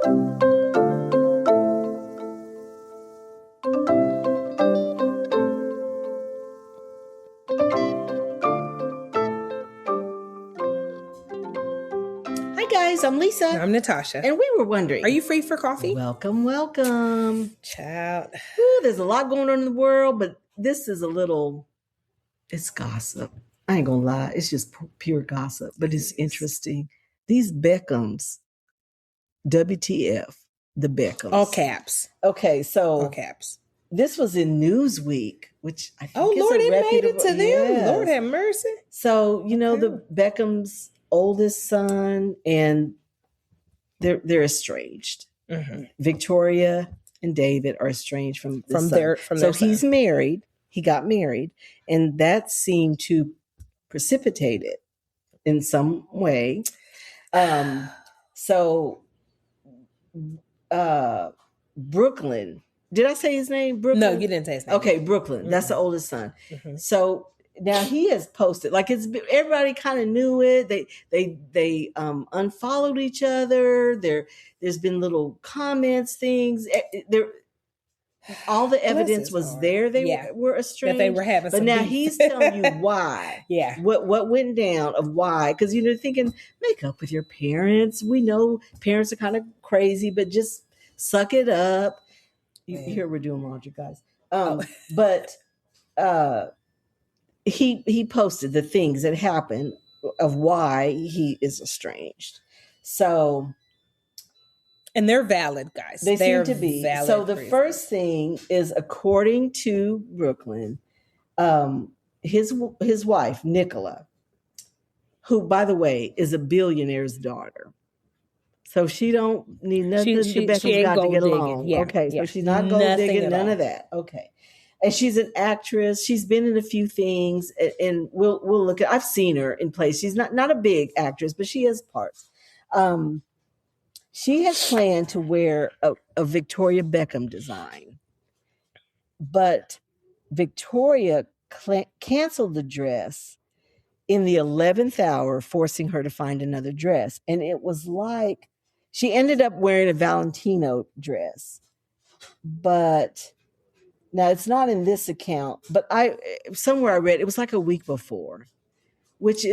Hi guys, I'm Lisa. I'm Natasha. And we were wondering, are you free for coffee? Welcome. Child. Ooh, there's a lot going on in the world, but this is it's gossip. I ain't gonna lie. It's just pure gossip, but it's interesting. These Beckhams, WTF, the Beckhams. All caps. Okay, so all caps. This was in Newsweek, which I think is Lord, a it made it to them. Yes. Lord have mercy. So, the Beckhams' oldest son, and they're estranged. Mm-hmm. Victoria and David are estranged from their so son. He's married. He got married, and that seemed to precipitate it in some way. So Brooklyn. Did I say his name? Brooklyn? No, you didn't say his name. Okay, Brooklyn. Mm-hmm. That's the oldest son. Mm-hmm. So now he has posted, like, everybody kind of knew it. They unfollowed each other. There's been little comments, things. All the evidence was there. They were estranged. That they were having but some now beef. He's telling you why. Yeah. What went down of why? Because thinking, make up with your parents. We know parents are kind of crazy, but just suck it up. Here we're doing laundry, guys. But he posted the things that happened of why he is estranged. So, and they're valid, guys. They seem to be. So the first thing is, according to Brooklyn, his wife Nicola, who, by the way, is a billionaire's daughter. So she don't need nothing. The Beckham's got to get along. Yeah, okay, so she's not gold digging, none of that. Okay, and she's an actress. She's been in a few things, and we'll look at. I've seen her in plays. She's not a big actress, but she has parts. She has planned to wear a Victoria Beckham design, but Victoria canceled the dress in the 11th hour, forcing her to find another dress, and it was like. She ended up wearing a Valentino dress, but now it's not in this account, but somewhere I read it was like a week before, which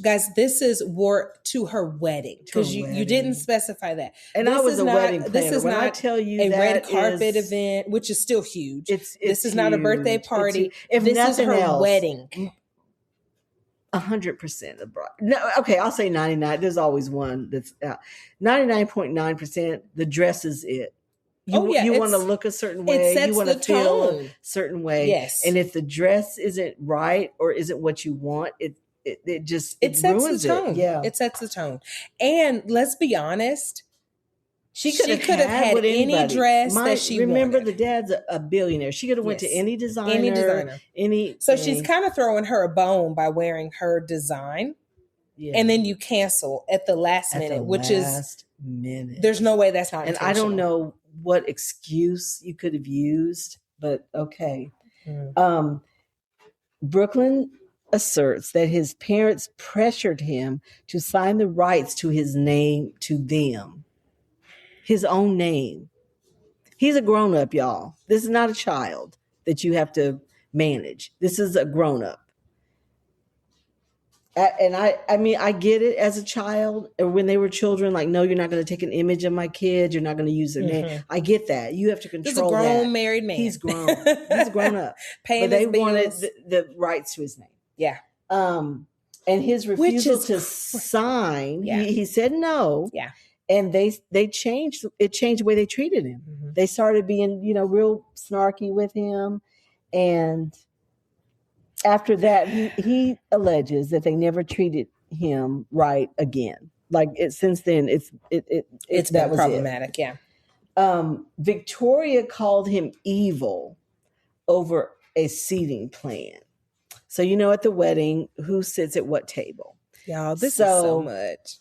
guys, this is wore to her wedding, because you didn't specify that. And I was a wedding planner. This is when not I tell you a red carpet event, which is still huge. This is not a birthday party. This is her wedding. 100% of bride. No, okay, I'll say 99. There's always one that's out. 99.9%. The dress is it. You want to look a certain way. You want to feel a certain way. Yes. And if the dress isn't right or isn't what you want, it sets the tone. It. Yeah, it sets the tone. And let's be honest. She could have had any dress that she remember wanted. The dad's a billionaire. She could have went to any designer. So she's kind of throwing her a bone by wearing her design. Yeah. And then you cancel at the last minute, there's no way that's not intentional. And I don't know what excuse you could have used, but okay. Brooklyn asserts that his parents pressured him to sign the rights to his name to them. His own name. He's a grown-up, y'all. This is not a child that you have to manage. This is a grown-up. And I mean, I get it as a child, or when they were children, like, no, you're not going to take an image of my kid. You're not going to use their name. I get that. You have to control that. He's a grown married man. He's grown. He's grown up. Paying but they his bills. wanted the rights to his name. Yeah. And his refusal to sign, he said no. Yeah. And they changed the way they treated him. Mm-hmm. They started being, real snarky with him. And after that, he alleges that they never treated him right again. Like, since then, it's been problematic. Yeah. Victoria called him evil over a seating plan. So, at the wedding, who sits at what table? Y'all, this is so much.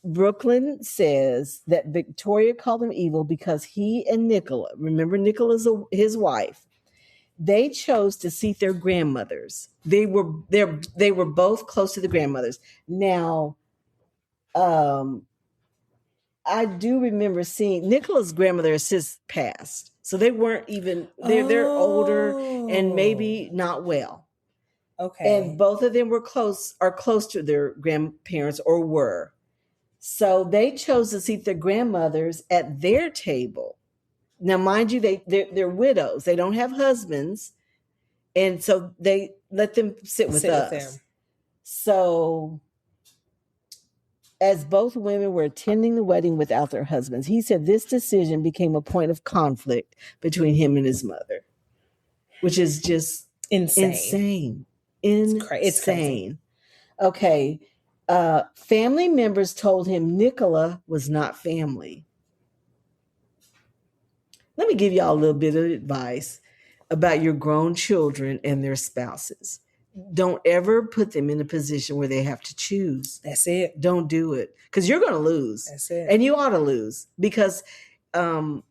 Brooklyn says that Victoria called him evil because he and Nicola, remember Nicola's his wife, they chose to seat their grandmothers. They were both close to the grandmothers. Now, I do remember seeing Nicola's grandmother has since passed. So they weren't even, they're older and maybe not well. Okay. And both of them are close to their grandparents or were. So they chose to seat their grandmothers at their table. Now, mind you, they're widows. They don't have husbands. And so they let them sit with us. So as both women were attending the wedding without their husbands, he said this decision became a point of conflict between him and his mother, which is just insane. It's crazy. Okay. Family members told him Nicola was not family. Let me give y'all a little bit of advice about your grown children and their spouses. Don't ever put them in a position where they have to choose. That's it. Don't do it, because you're going to lose. That's it. And you ought to lose, because the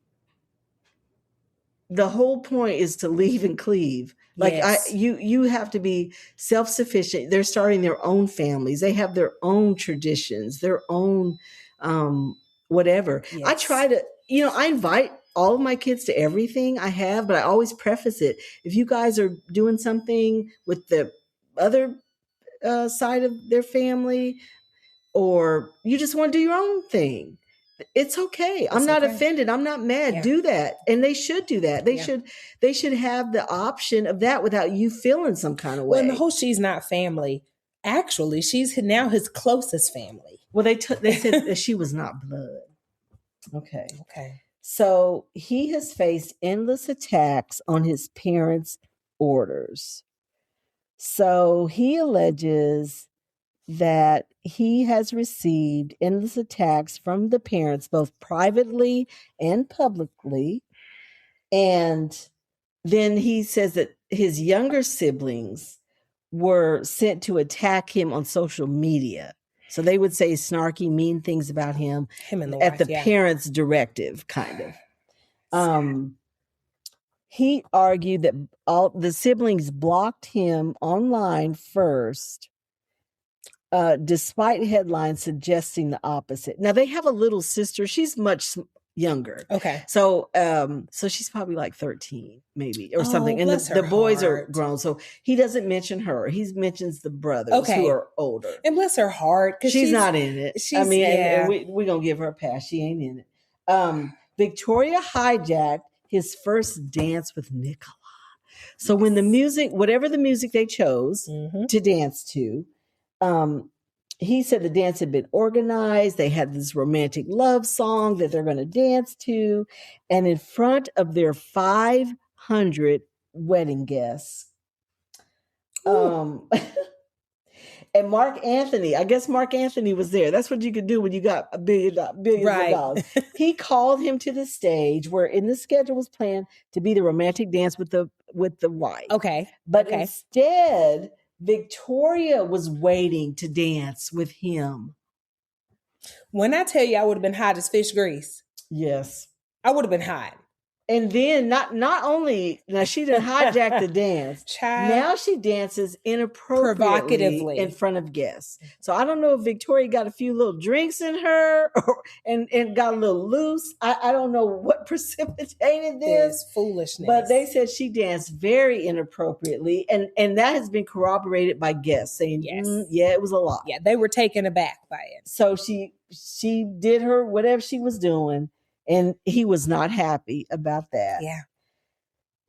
whole point is to leave and cleave. Like yes. You have to be self-sufficient. They're starting their own families. They have their own traditions, their own whatever. Yes. I try to, I invite all of my kids to everything I have, but I always preface it. If you guys are doing something with the other side of their family, or you just want to do your own thing, it's okay. I'm not offended. I'm not mad. Yeah. Do that. And they should do that. They should have the option of that without you feeling some kind of way. Well, and the whole she's not family. Actually, she's now his closest family. Well, they said that she was not blood. Okay. So he has faced endless attacks on his parents' orders. So he alleges that he has received endless attacks from the parents, both privately and publicly. And then he says that his younger siblings were sent to attack him on social media. So they would say snarky, mean things about him and the at the parents' directive, kind of. He argued that all the siblings blocked him online first, despite headlines suggesting the opposite. Now they have a little sister. She's much younger. Okay. So she's probably like 13 maybe or something. And the boys are grown. So he doesn't mention her. He mentions the brothers who are older. And bless her heart. Because she's not in it. And we're going to give her a pass. She ain't in it. Victoria hijacked his first dance with Nicola. So when the music, whatever the music they chose to dance to, he said the dance had been organized. They had this romantic love song that they're going to dance to. And in front of their 500 wedding guests. And Mark Anthony, I guess Mark Anthony was there. That's what you could do when you got billions of dollars. He called him to the stage where in the schedule was planned to be the romantic dance with the wife. Okay. But instead, Victoria was waiting to dance with him. When I tell you I would have been hot as fish grease. Yes. I would have been hot. And then not only, now she didn't hijack the dance. Child. Now she dances inappropriately in front of guests. So I don't know if Victoria got a few little drinks in her and got a little loose. I don't know what precipitated this foolishness. But they said she danced very inappropriately. And that has been corroborated by guests saying, it was a lot. Yeah, they were taken aback by it. So she did her whatever she was doing. And he was not happy about that. Yeah.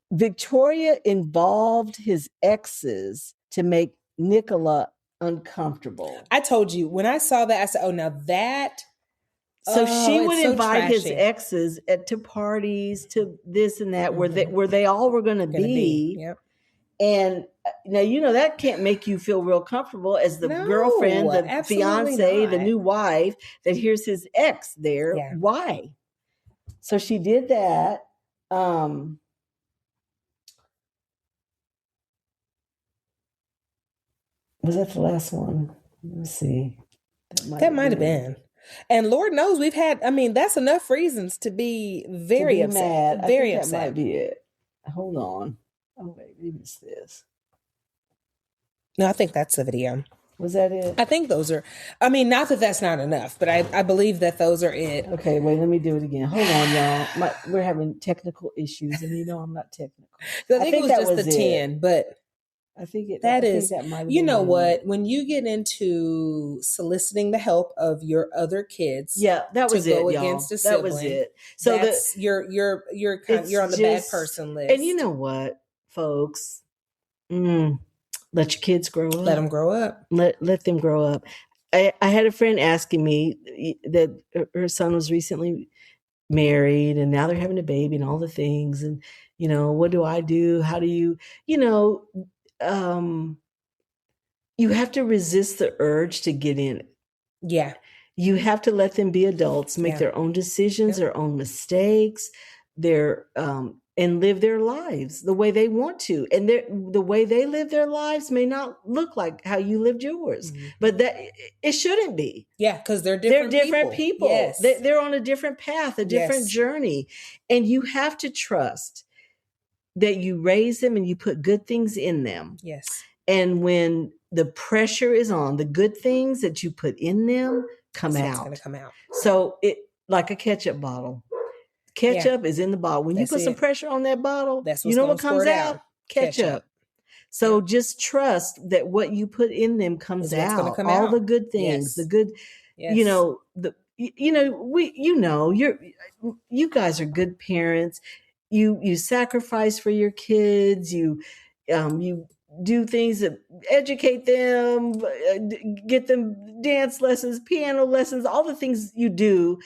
Victoria involved his exes to make Nicola uncomfortable. I told you, when I saw that, I said, oh, now that. So she would invite his exes to parties, to this and that, where they all were going to be. Yep. And now, that can't make you feel real comfortable as the girlfriend, the fiance, the new wife, that here's his ex there. Yeah. Why? So she did that. Was that the last one? Let's see. That might have been. And Lord knows we've had, that's enough reasons to be very upset. Mad. Very upset. That might be it. Hold on. Oh, wait, maybe it's this. No, I think that's the video. Was that it? I think those are, not that that's not enough, but I believe that those are it. Okay, wait, let me do it again. Hold on, y'all. We're having technical issues, and I'm not technical. I think it was just the 10, but I think that might have you know been what? When you get into soliciting the help of your other kids, that was to go y'all. against a sibling, that was it. So you're on the bad person list. And you know what, folks? Let your kids grow up. Let them grow up. Let them grow up. I had a friend asking me that her son was recently married and now they're having a baby and all the things. And, what do I do? How do you, you have to resist the urge to get in it. Yeah. You have to let them be adults, make their own decisions, their own mistakes, and live their lives the way they want to. And the way they live their lives may not look like how you lived yours, but that it shouldn't be. Yeah, because they're different people. Yes. They're on a different path, a different journey. And you have to trust that you raise them and you put good things in them. Yes. And when the pressure is on, the good things that you put in them come out. It's going to come out. So it like a ketchup bottle. Ketchup is in the bottle. When you put some pressure on that bottle, you know what comes out? Ketchup. So just trust that what you put in them comes out. All the good things, the good, you guys are good parents. You sacrifice for your kids. You do things that educate them, get them dance lessons, piano lessons, all the things you do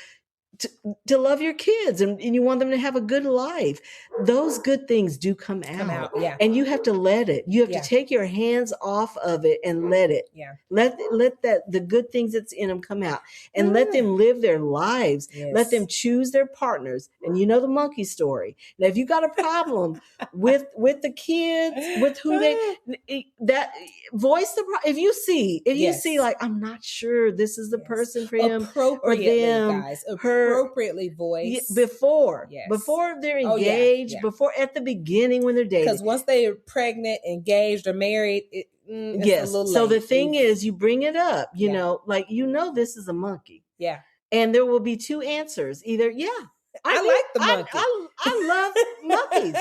to love your kids and you want them to have a good life. Those good things do come out. Yeah. And you have to let it. You have to take your hands off of it and let it. Yeah. Let the good things that's in them come out and let them live their lives. Yes. Let them choose their partners. And you know the monkey story. Now, if you got a problem with the kids, with who voice the if you see like, I'm not sure this is the person for him or them, guys, appropriately voice before they're engaged, before at the beginning when they're dating. Because once they're pregnant, engaged, or married, it's a little late. So the thing is, you bring it up, like this is a monkey. Yeah. And there will be two answers. Either, I like the monkey. I love monkeys.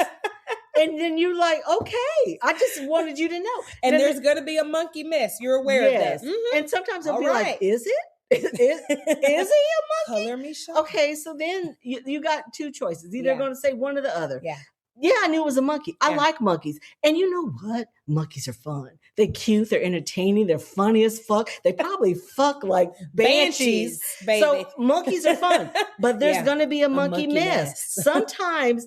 And then you're like, okay, I just wanted you to know. And there's going to be a monkey mess. You're aware of this. Mm-hmm. And sometimes they'll be like, is it? Is he a monkey? Color me shocked. Okay, so then you got two choices. Either going to say one or the other. Yeah, I knew it was a monkey. I like monkeys. And you know what? Monkeys are fun. They're cute. They're entertaining. They're funny as fuck. They probably fuck like banshees. Baby. So monkeys are fun. But there's going to be a monkey mess. Sometimes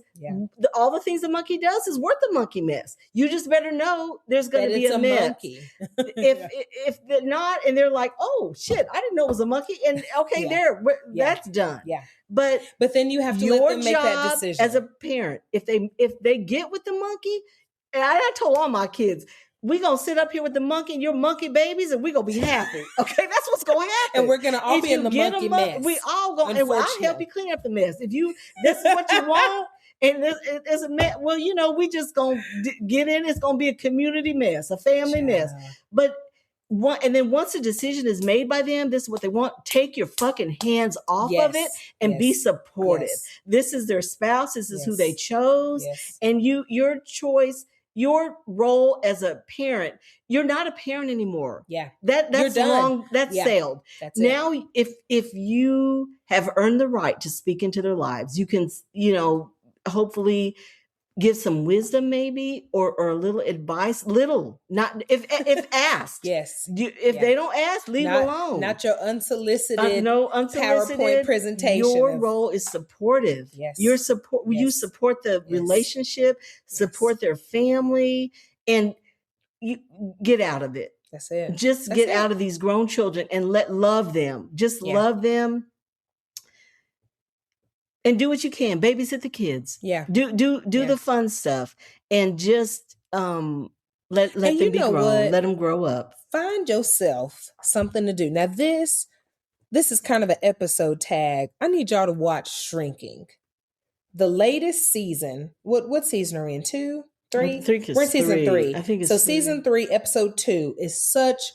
all the things a monkey does is worth a monkey mess. You just better know there's going to be a mess. Monkey. if they're not, and they're like, oh shit, I didn't know it was a monkey. And okay, that's done. Yeah. But then you have to let them make that decision as a parent. If they get with the monkey, and I told all my kids, we're going to sit up here with the monkey and your monkey babies and we're going to be happy. Okay, that's what's going to happen. And we're going to all be in the monkey mess. We all going to, and I'll help you clean up the mess. If this is what you want, and it's a mess, well, we just going to get in. It's going to be a community mess, a family mess. But and then once a decision is made by them, this is what they want. Take your fucking hands off of it and be supportive. This is their spouse. This is who they chose. And your choice, your role as a parent, you're not a parent anymore. Yeah. That's long. That's sailed. That's now, if you have earned the right to speak into their lives, you can, hopefully give some wisdom maybe or a little advice, not if asked. Yes. If they don't ask, leave it alone. Not your unsolicited PowerPoint presentation. Your role is supportive. Yes. You support the relationship, support their family, and you get out of it. That's it. Get out of these grown children and love them. Just love them. And do what you can. Babysit the kids. Yeah. Do the fun stuff. And just let them be grown. Let them grow up. Find yourself something to do. Now this is kind of an episode tag. I need y'all to watch Shrinking. The latest season. What season are we in? 2, 3? We're in season 3. I think it's so. Season 3, episode 2 is such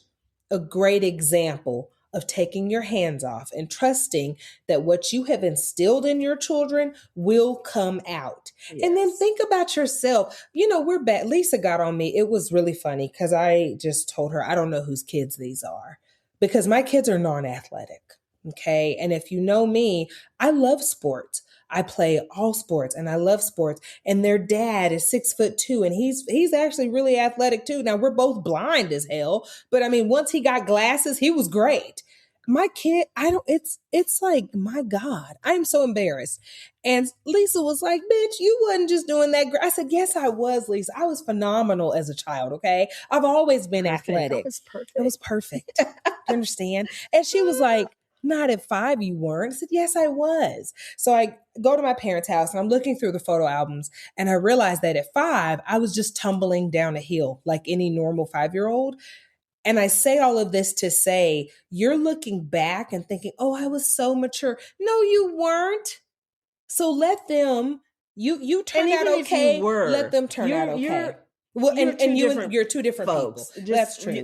a great example of taking your hands off and trusting that what you have instilled in your children will come out. Yes. And then think about yourself. We're bad. Lisa got on me. It was really funny because I just told her, I don't know whose kids these are because my kids are non-athletic. Okay. And if you know me, I love sports. I play all sports and I love sports. And their dad is 6'2" and he's actually really athletic too. Now we're both blind as hell, but I mean, once he got glasses, he was great. My kid, it's like, my God, I'm so embarrassed. And Lisa was like, bitch, you wasn't just doing that. I said, yes, I was, Lisa. I was phenomenal as a child. Okay. I've always been athletic. It was perfect. You understand? And she was like, not at 5 you weren't. I said, yes, I was. So I go to my parents' house and I'm looking through the photo albums and I realized that at 5, I was just tumbling down a hill like any normal 5-year-old. And I say all of this to say, you're looking back and thinking, oh, I was so mature. No, you weren't. So let them, you turn out okay. Let them turn out okay. Well, you're two different folks. People. That's true.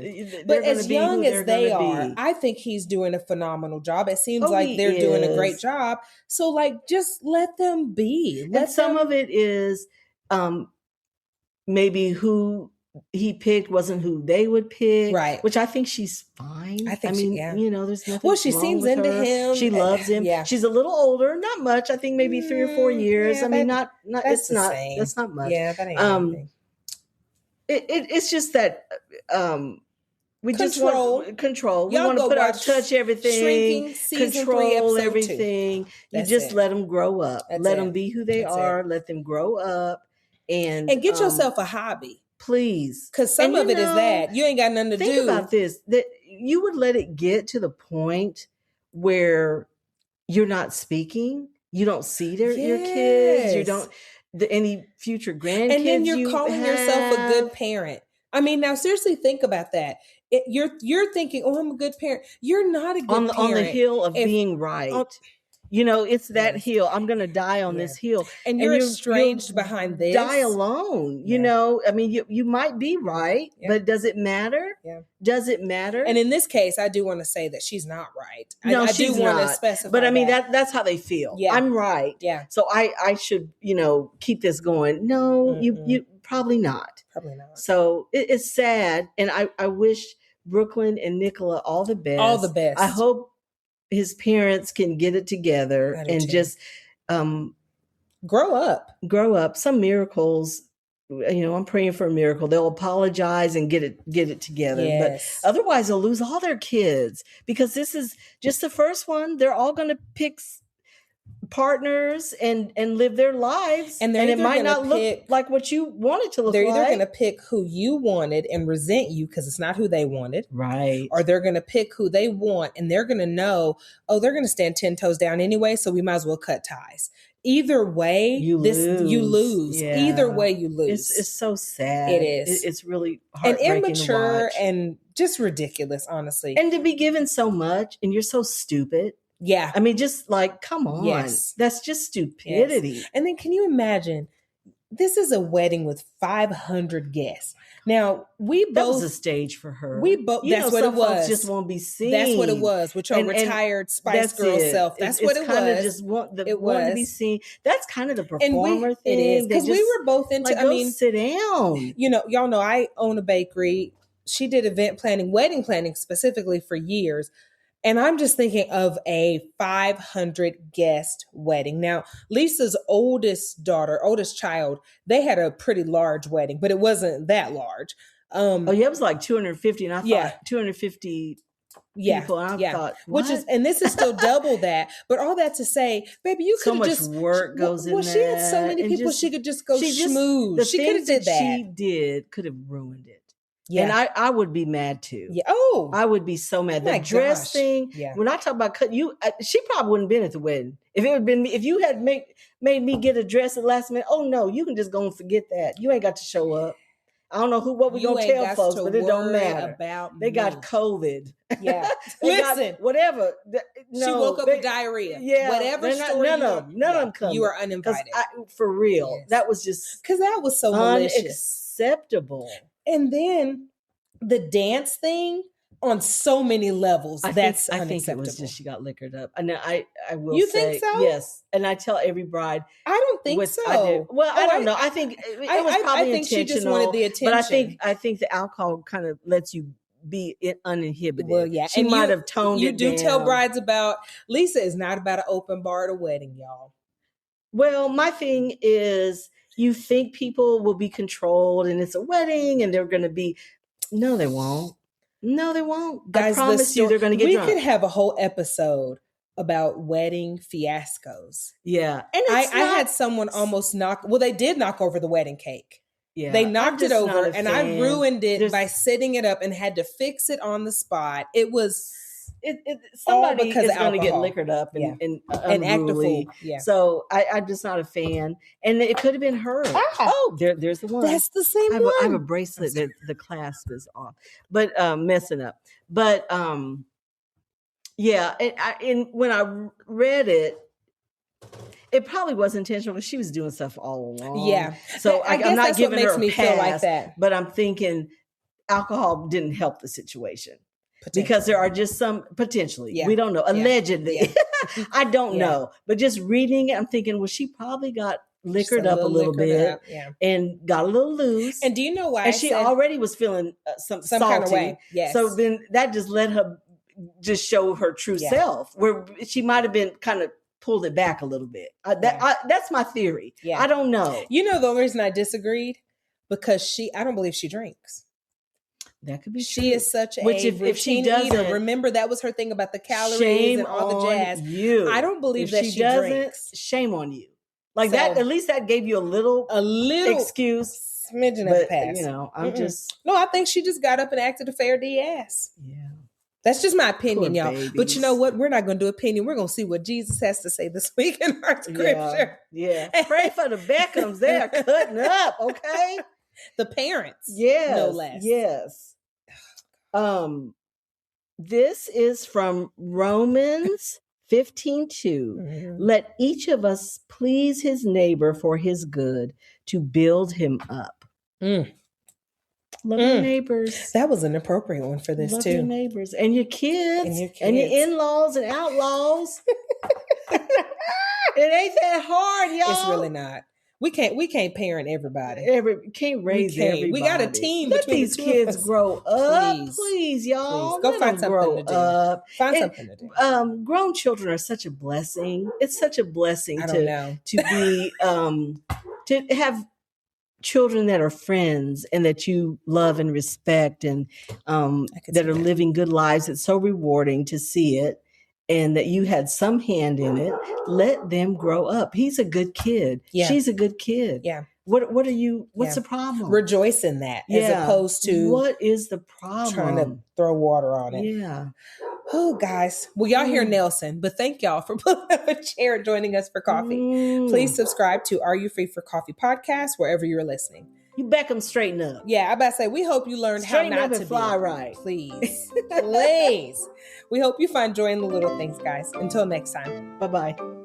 But as young as they are, I think he's doing a phenomenal job. It seems like they're doing a great job. So just let them be. Some of it is maybe who he picked wasn't who they would pick. Right. Which I think she's fine. I mean, there's nothing well, she wrong seems with into her. him. She loves him. Yeah. She's a little older, not much. I think maybe 3 or 4 years. I mean, that's not much. Yeah, that ain't anything. It's just that we just want control. Y'all we want to touch everything, control everything. You just let them grow up. Let them be who they are. Let them grow up and get yourself a hobby, please. Because some of it is that you ain't got nothing to do. Think about this: that you would let it get to the point where you're not speaking. You don't see your kids. You don't. Any future grandkids, and then you're calling yourself a good parent. I mean, now seriously, think about that. You're thinking, "Oh, I'm a good parent." You're not a good parent on the hill of being right. It's that hill. I'm going to die on this hill, and you're estranged behind this. Die alone. I mean, you might be right, but does it matter? Yeah. Does it matter? And in this case, I do want to say that she's not right. No, I she's do want not. to specify. But I mean, that's how they feel. Yeah. I'm right. Yeah. So I should, keep this going. No, you probably not. Probably not. So it's sad, and I wish Brooklyn and Nicola all the best. All the best. I hope his parents can get it together and just grow up. Some miracles, I'm praying for a miracle. They'll apologize and get it together. Yes. But otherwise they'll lose all their kids because this is just the first one. They're all going to pick partners and live their lives, and it might not look like what you want it to look like. They're either going to pick who you wanted and resent you because it's not who they wanted, right? Or they're going to pick who they want and they're going to know, they're going to stand 10 toes down anyway, so we might as well cut ties. Either way, you lose. Yeah. Either way, you lose. It's so sad. It is. It's really heartbreaking and immature to watch. And just ridiculous, honestly. And to be given so much, and you're so stupid. Yeah. I mean, just like, come on. Yes. That's just stupidity. Yes. And then can you imagine, this is a wedding with 500 guests. Now, that was a stage for her. That's what it was. Just won't be seen. That's what it was with your retired Spice Girl self. That's what it was. Just want to be seen. That's kind of the performer thing. It is. Because we were both into, sit down. Y'all know I own a bakery. She did event planning, wedding planning specifically for years. And I'm just thinking of a 500 guest wedding. Now, Lisa's oldest child, they had a pretty large wedding, but it wasn't that large. It was like 250, and I thought 250 people. And I thought, what? And this is still double that. But all that to say, baby, you could have so much work goes in there. Well, she had so many people, she could just go schmooze. She could have did that. She did could have ruined it. Yeah. And I would be mad too. Yeah. Oh, I would be so mad. The dress thing. Yeah. When I talk about she probably wouldn't have been at the wedding. If it had been me, if you had made me get a dress at the last minute, oh no, you can just go and forget that. You ain't got to show up. I don't know what we gonna tell folks, but it don't matter. They got COVID. Yeah. Listen, whatever. She woke up with diarrhea. Yeah. Whatever story. None of them come. You are uninvited. For real. Yes. That was just because that was so malicious. Unacceptable. And then the dance thing, on so many levels. I That's think unacceptable. it was just she got liquored up. And I will You say, think so? yes. And I tell every bride. I don't think so. I do. Well, I don't know. I think it was probably I think intentional. she just wanted the attention. But I think the alcohol kind of lets you be uninhibited. Well, yeah. She might have toned it down. You do tell brides about, Lisa is not about an open bar at a wedding, y'all. Well, my thing is, you think people will be controlled and it's a wedding and they're going to be, no, they won't. No, they won't. Guys, I promise you they're going to get drunk. We could have a whole episode about wedding fiascos. Yeah. And I had someone almost they did knock over the wedding cake. Yeah. They knocked it over and I ruined it by setting it up and had to fix it on the spot. It was... somebody is going to get liquored up and act a fool. Yeah. So I'm just not a fan. And it could have been her. There's the one. That's the same one. I have a bracelet that the clasp is off, but messing up. But yeah. And when I read it, it probably was intentional. She was doing stuff all along. Yeah. So I'm not giving her a pass, feel like that. But I'm thinking alcohol didn't help the situation. Because there are just some potentially, we don't know, allegedly. I don't know, but just reading it, I'm thinking, well, she probably got liquored up a little bit and got a little loose. And do you know why? And she already was feeling some salty, kind of way. Yes. So then that just let her just show her true self, where she might have been kind of pulled it back a little bit. That's my theory. Yeah. I don't know. You know the only reason I disagreed? Because I don't believe she drinks. That could be true. She is such a routine eater. Remember, that was her thing about the calories and all the jazz. I don't believe that she drinks. Shame on you. Like that, at least that gave you a little excuse. Smidgen of a pass. You know, I'm just... No, I think she just got up and acted a fair D ass. Yeah. That's just my opinion, Poor y'all. babies. But you know what? We're not going to do opinion. We're going to see what Jesus has to say this week in our scripture. Yeah. Pray for the Beckhams. They're cutting up, okay? The parents. Yes. No less. Yes. This is from Romans 15:2. Mm-hmm. Let each of us please his neighbor for his good, to build him up. Love your neighbors. That was an appropriate one for this Love too. Your neighbors and your kids and your in-laws and outlaws. It ain't that hard, y'all. It's really not. We can't parent everybody. Can't raise everybody. We got a team. Let these kids grow up, please, y'all. Please. Go find something to do. Something to do. Grown children are such a blessing. It's such a blessing to be to have children that are friends and that you love and respect and that are living good lives. It's so rewarding to see it. And that you had some hand in it. Let them grow up. He's a good kid. Yeah. She's a good kid. Yeah. What's the problem? Rejoice in that as opposed to what is the problem? Trying to throw water on it. Yeah. Oh, guys. Well, y'all hear Nelson, but thank y'all for pulling up a chair and joining us for coffee. Please subscribe to Are You Free for Coffee podcast wherever you're listening. You Beckham straighten up. Yeah, I about to say, we hope you learned how not to fly right. Please. Please. We hope you find joy in the little things, guys. Until next time. Bye-bye.